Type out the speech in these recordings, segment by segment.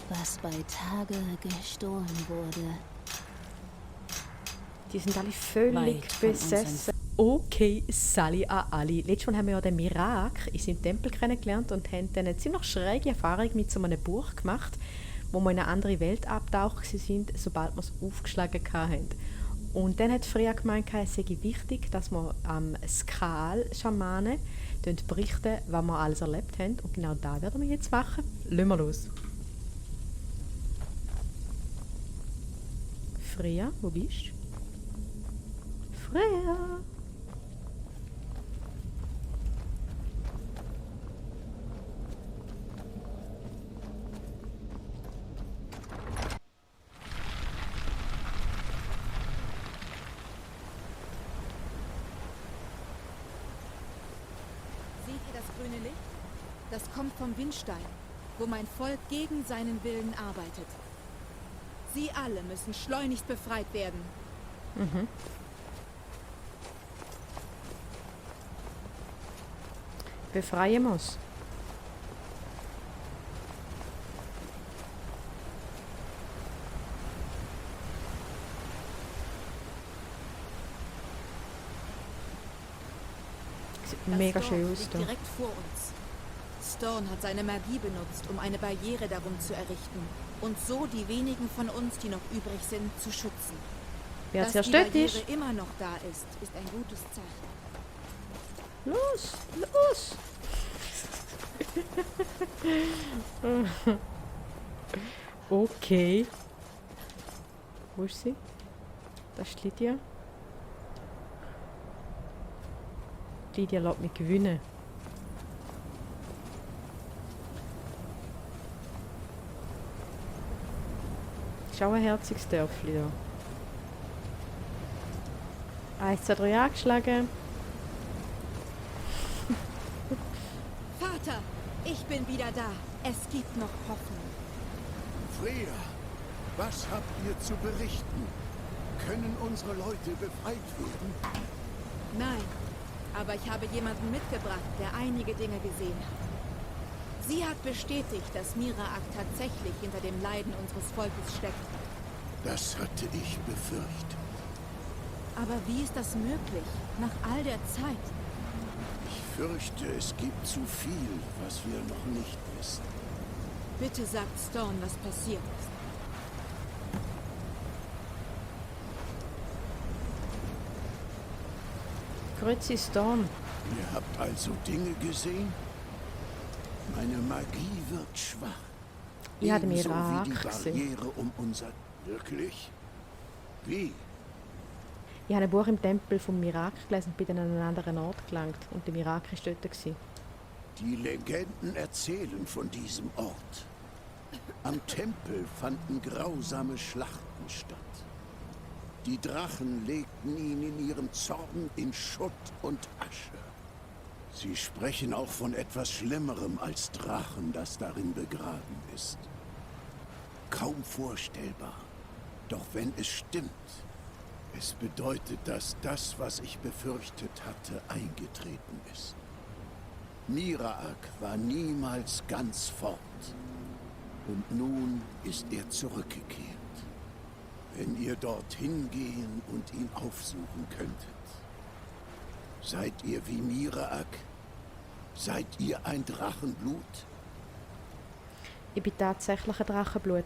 was bei Tage gestohlen wurde. Die sind alle völlig Weit von besessen. Okay, Sally an alle. Letztes Mal haben wir ja den Mirak in seinem Tempel kennengelernt und haben dann eine ziemlich schräge Erfahrung mit so einem Buch gemacht, wo wir in eine andere Welt abgetaucht sind, sobald wir es aufgeschlagen hatten. Und dann hat Freya gemeint, es sei wichtig, dass wir am Skal-Schamanen berichten, was wir alles erlebt haben. Und genau da werden wir jetzt machen. Lassen wir los. Freya, wo bist du? Freya! Seht ihr das grüne Licht? Das kommt vom Windstein, wo mein Volk gegen seinen Willen arbeitet. Sie alle müssen schleunigst befreit werden. Befreien wir es. Sieht Das mega Dorf schön aus liegt da. direkt vor uns. Storn hat seine Magie benutzt, um eine Barriere darum zu errichten und so die wenigen von uns, die noch übrig sind, zu schützen. Wer Dass die zerstört Barriere ist? immer noch da ist, ist ein gutes Zeichen. Los, los! Okay. Wo ist sie? Da ist Lydia. Lydia lässt mich gewinnen. Ist auch ein herziges Dörfli da. 1, 2, 3 angeschlagen. Vater, ich bin wieder da. Es gibt noch Hoffnung. Freya, was habt ihr zu berichten? Können unsere Leute befreit werden? Nein, aber ich habe jemanden mitgebracht, der einige Dinge gesehen hat. Sie hat bestätigt, dass Miraak tatsächlich hinter dem Leiden unseres Volkes steckt. Das hatte ich befürchtet. Aber wie ist das möglich, nach all der Zeit? Ich fürchte, es gibt zu viel, was wir noch nicht wissen. Bitte sagt Storm, was passiert ist. Grüezi Storm. Ihr habt also Dinge gesehen? Meine Magie wird schwach. Ich habe Ebenso Mirak wie die gesehen. Barriere um unser... Wirklich? Wie? Ich habe ein Buch im Tempel vom Mirak gelesen und bin dann an einen anderen Ort gelangt. Und der Mirak war dort. Gewesen. Die Legenden erzählen von diesem Ort. Am Tempel fanden grausame Schlachten statt. Die Drachen legten ihn in ihrem Zorn in Schutt und Asche. Sie sprechen auch von etwas Schlimmerem als Drachen, das darin begraben ist. Kaum vorstellbar. Doch wenn es stimmt, es bedeutet, dass das, was ich befürchtet hatte, eingetreten ist. Miraak war niemals ganz fort. Und nun ist er zurückgekehrt. Wenn ihr dorthin gehen und ihn aufsuchen könntet. Seid ihr wie Miraak? Seid ihr ein Drachenblut? Ich bin tatsächlich ein Drachenblut.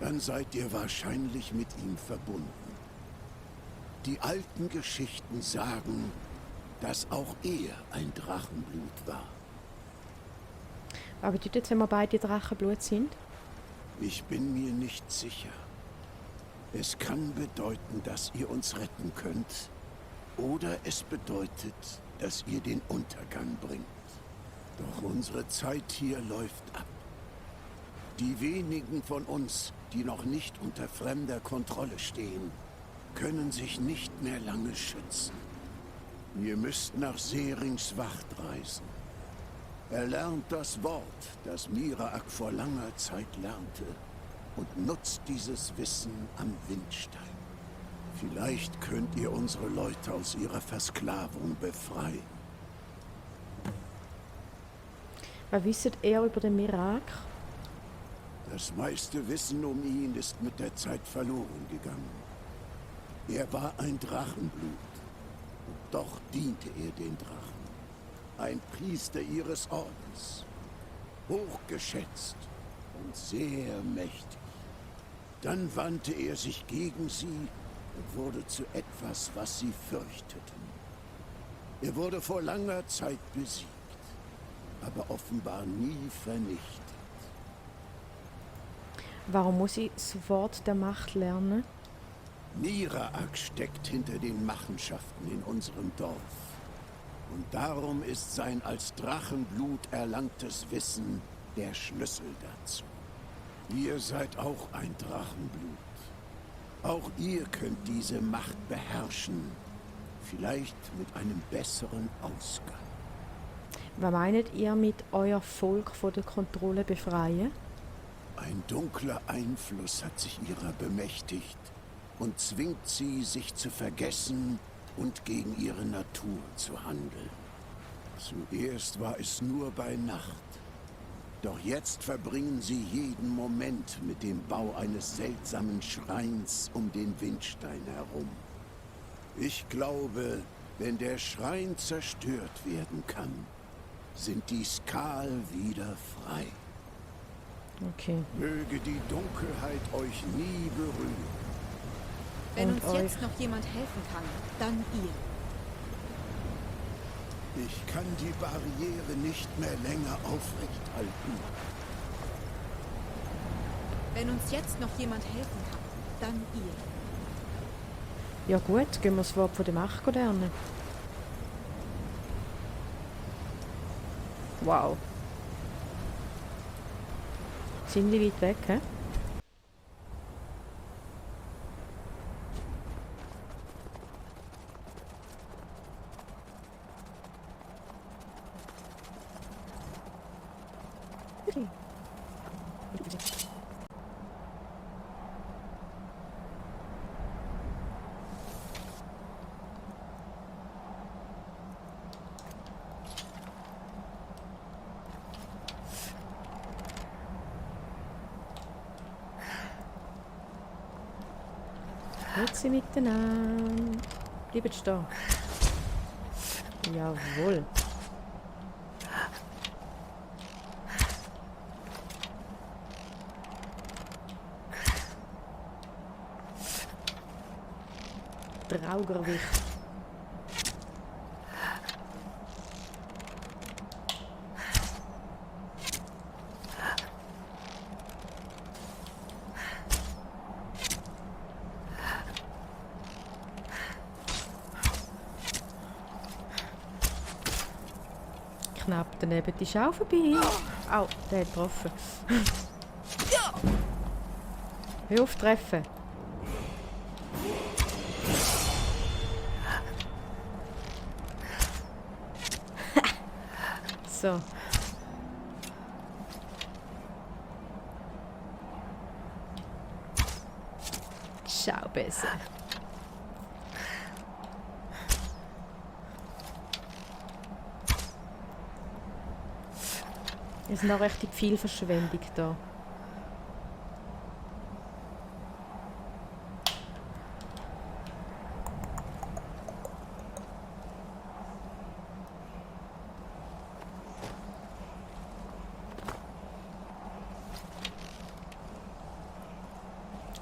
Dann seid ihr wahrscheinlich mit ihm verbunden. Die alten Geschichten sagen, dass auch er ein Drachenblut war. Aber bedeutet, wenn wir beide Drachenblut sind? Ich bin mir nicht sicher. Es kann bedeuten, dass ihr uns retten könnt. Oder es bedeutet, dass ihr den Untergang bringt. Doch unsere Zeit hier läuft ab. Die wenigen von uns, die noch nicht unter fremder Kontrolle stehen, können sich nicht mehr lange schützen. Ihr müsst nach Serings Wacht reisen. Erlernt das Wort, das Miraak vor langer Zeit lernte, und nutzt dieses Wissen am Windstein. Vielleicht könnt ihr unsere Leute aus ihrer Versklavung befreien. Was wisst ihr über den Mirak? Das meiste Wissen um ihn ist mit der Zeit verloren gegangen. Er war ein Drachenblut. Und doch diente er den Drachen. Ein Priester ihres Ordens. Hochgeschätzt und sehr mächtig. Dann wandte er sich gegen sie und wurde zu etwas, was sie fürchteten. Er wurde vor langer Zeit besiegt, aber offenbar nie vernichtet. Warum muss ich das Wort der Macht lernen? Miraak steckt hinter den Machenschaften in unserem Dorf. Und darum ist sein als Drachenblut erlangtes Wissen der Schlüssel dazu. Ihr seid auch ein Drachenblut. Auch ihr könnt diese Macht beherrschen. Vielleicht mit einem besseren Ausgang. Was meint ihr mit euer Volk von der Kontrolle befreien? Ein dunkler Einfluss hat sich ihrer bemächtigt und zwingt sie, sich zu vergessen und gegen ihre Natur zu handeln. Zuerst war es nur bei Nacht. Doch jetzt verbringen sie jeden Moment mit dem Bau eines seltsamen Schreins um den Windstein herum. Ich glaube, wenn der Schrein zerstört werden kann, sind die Skal wieder frei. Okay. Möge die Dunkelheit euch nie berühren. Wenn Und uns euch. jetzt noch jemand helfen kann, dann ihr. Ich kann die Barriere nicht mehr länger aufrecht halten. Wenn uns jetzt noch jemand helfen kann, dann ihr. Ja gut, gehen wir das Wort von der Macht lernen. Wow. Ziemlich weit weg, hä? Okay. Grüezi miteinander. Bleibt stehen. Jawohl. Traugerwicht. Knapp daneben ist auch vorbei. Au, der hat getroffen. Hör auf treffen. So. Schau besser. Es ist noch richtig viel Verschwendung da.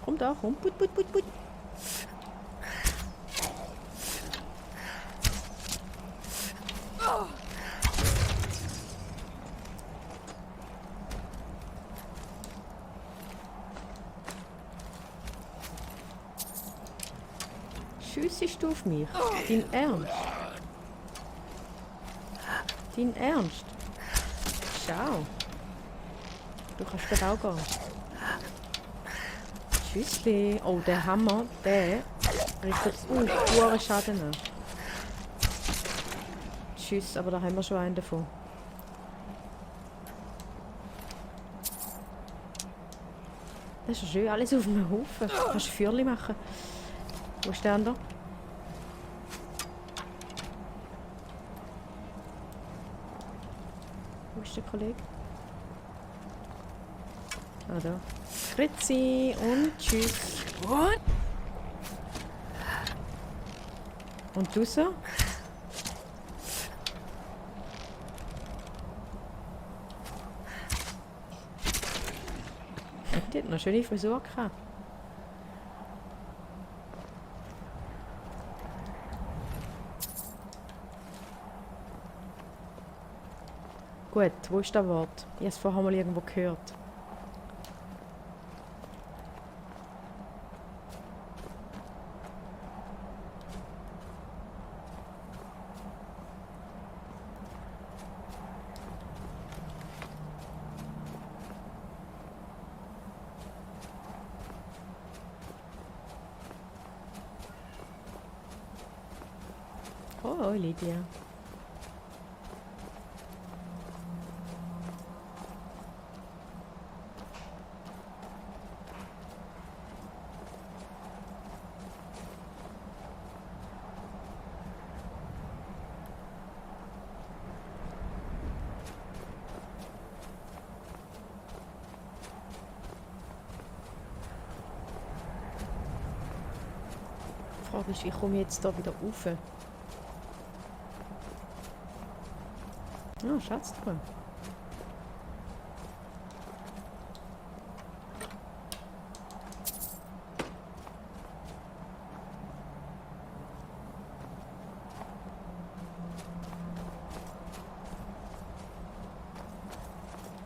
Komm da, komm. Put, put, put, put. Schiessest du auf mich? Dein Ernst? Dein Ernst? Schau. Du kannst gerade auch gehen. Tschüssli. Oh, der Hammer, der richtet hohen Schaden an. Tschüss, aber da haben wir schon einen davon. Das ist ja schön, alles auf einem Haufen. Du kannst Feuerchen machen. Wo ist der andere? Wo ist der Kollege? Also. Grüezi und tschüss. Und du so? Die hat noch eine schöne Frisur gehabt. Gut, wo ist das Wort? Ich habe es vorher mal irgendwo gehört. Oh, Lydia. Die Frage ist, wie komme ich jetzt da wieder rauf? Ah, Schatztruhe.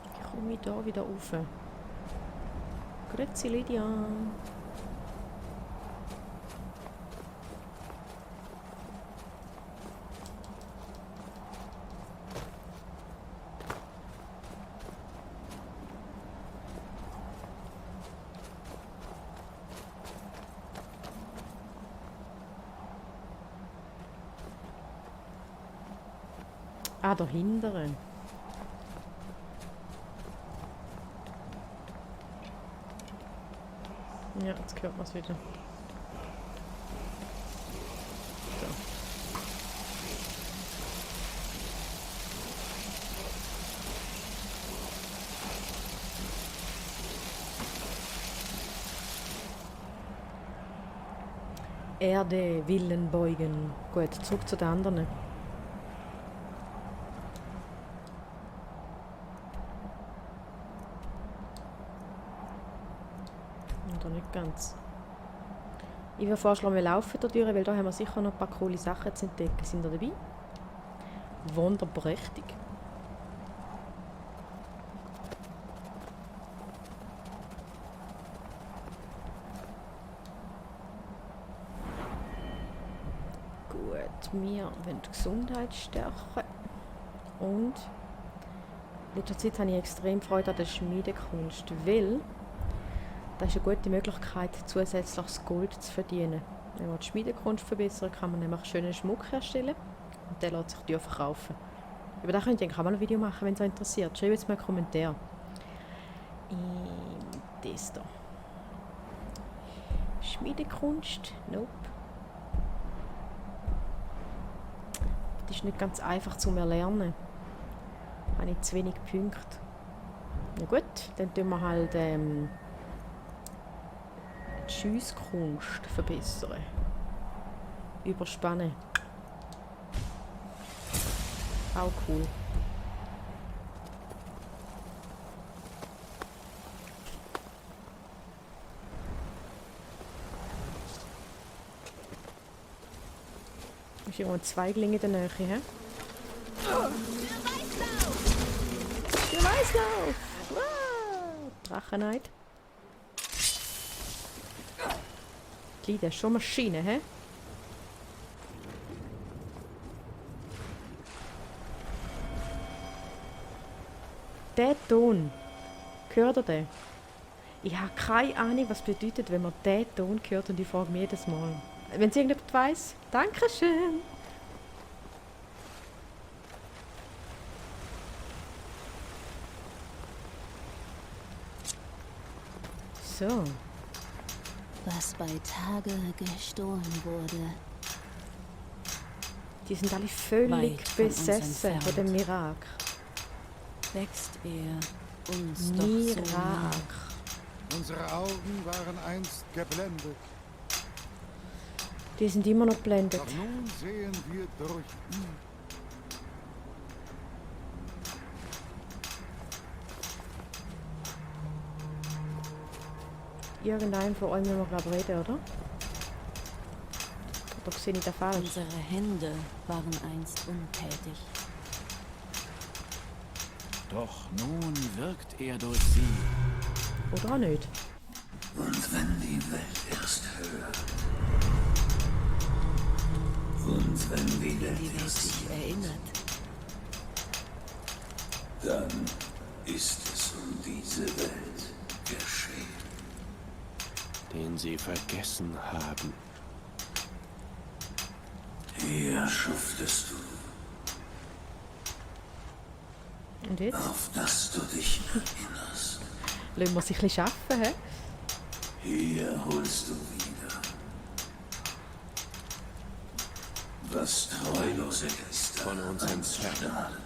Wie komme ich da wieder rauf? Grüezi, Lydia. Ah, dahinter. Ja, jetzt hört man es wieder. So. Erde, Willen beugen. Gut, zurück zu den anderen. Oder nicht ganz. Ich würde vorschlagen, wir laufen da durch, weil da haben wir sicher noch ein paar coole Sachen zu entdecken. Sind ihr dabei? Wunderprächtig. Gut, wir wollen die Gesundheit stärken. Und in letzter Zeit habe ich extrem Freude an der Schmiedekunst, weil das ist eine gute Möglichkeit, zusätzliches Gold zu verdienen. Wenn man die Schmiedekunst verbessern kann man nämlich schönen Schmuck herstellen und der lässt sich teuer verkaufen. Über das könnt ihr auch mal ein Video machen, wenn es euch interessiert. Schreibt jetzt mal einen Kommentar. Das hier. Schmiedekunst? Nope. Das ist nicht ganz einfach zu erlernen. Da habe ich zu wenig Punkte. Na gut, dann tun wir halt die Schiesskunst verbessern. Überspannen. Auch cool. Ist irgendwo ein Zweigling in der Nähe, hä? Der Weißlauf! Wow! Drachenheit. Die ist schon Maschine, hä? Der Ton. Hört ihr den? Ich habe keine Ahnung, was bedeutet, wenn man diesen Ton hört und ich frage mich jedes Mal. Wenn es irgendjemand weiss, Dankeschön! So. Was bei Tage gestohlen wurde, Die sind alle völlig Weit von uns besessen von dem entfernt. Miracle. wächst er uns doch so Miracle. nach. Unsere Augen waren einst geblendet, Die sind immer noch geblendet. doch nun sehen wir durch ihn. Irgendeinem von euch müssen wir, glaube ich, reden, oder? Oder sehe ich da falsch? Unsere Hände waren einst untätig. Doch nun wirkt er durch sie. Oder auch nicht? Und wenn die Welt erst hört, und wenn wieder Die Welt sich erinnert. dann ist es um diese Welt geschehen. Den sie vergessen haben. Hier schuftest du, Und jetzt? auf das du dich erinnerst. Lassen wir sich ein bisschen arbeiten, hä? Hier holst du wieder, was treulose Geister Von uns entfernen. stahlen.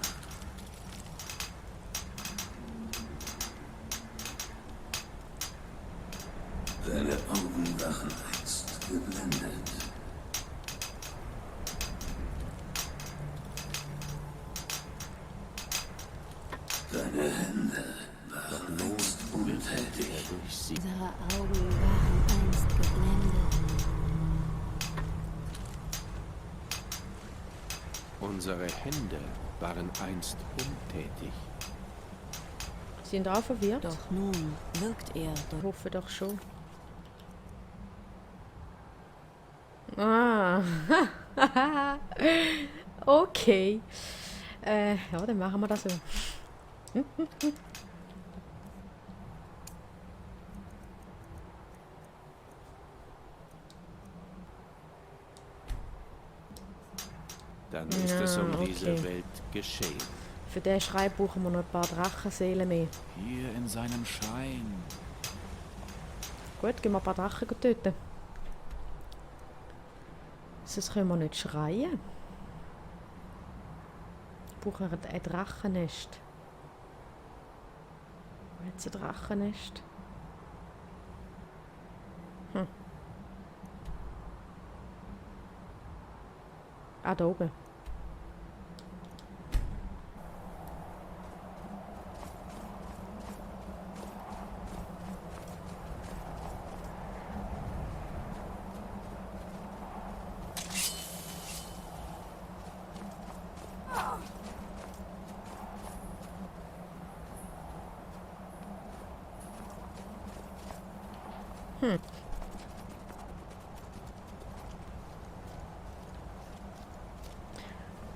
Deine Augen waren einst geblendet. Deine Hände waren einst untätig. Durch sie. Unsere Augen waren einst geblendet. Unsere Hände waren einst untätig. Sind auch verwirrt? Doch nun wirkt er Ich durch. hoffe doch schon. Ah. Okay. Ja, dann machen wir das so. Dann ist es um Ja, diese okay. Welt geschehen. Für den Schrei brauchen wir noch ein paar Drachenseelen mehr. Hier in seinem Schrein. Gut, gehen wir ein paar Drachen töten. Sonst können wir nicht schreien. Wir brauchen ein Drachennest. Wo hat es ein Drachennest? Ah, da oben.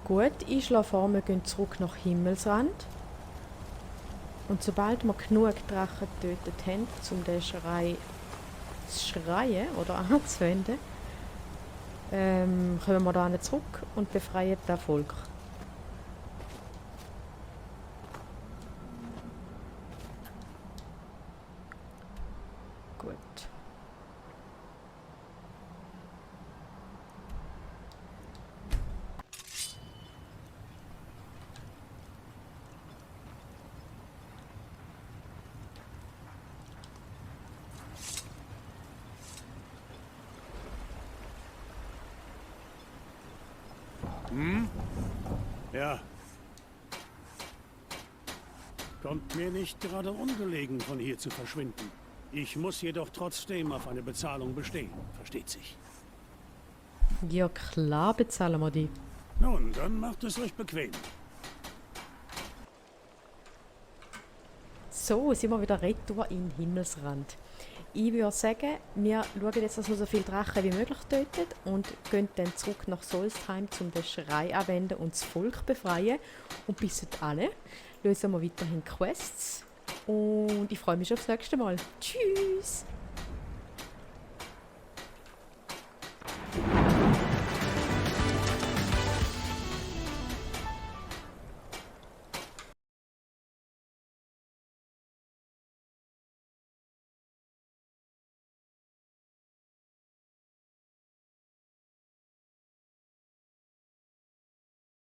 Gut, ich schlage vor, wir gehen zurück nach Himmelsrand. Und sobald wir genug Drachen getötet haben, um den Schrei zu schreien oder anzuwenden, kommen wir da zurück und befreien das Volk. Gut. Ja. Kommt mir nicht gerade ungelegen, von hier zu verschwinden. Ich muss jedoch trotzdem auf eine Bezahlung bestehen, versteht sich. Ja klar bezahlen wir die. Nun, dann macht es euch bequem. So, sind wir wieder retour in Himmelsrand. Ich würde sagen, wir schauen jetzt, dass wir so viele Drachen wie möglich töten und gehen dann zurück nach Solstheim, um den Schrei anwenden und das Volk befreien. Und bis alle lösen wir weiterhin Quests. Und ich freue mich schon aufs nächste Mal. Tschüss!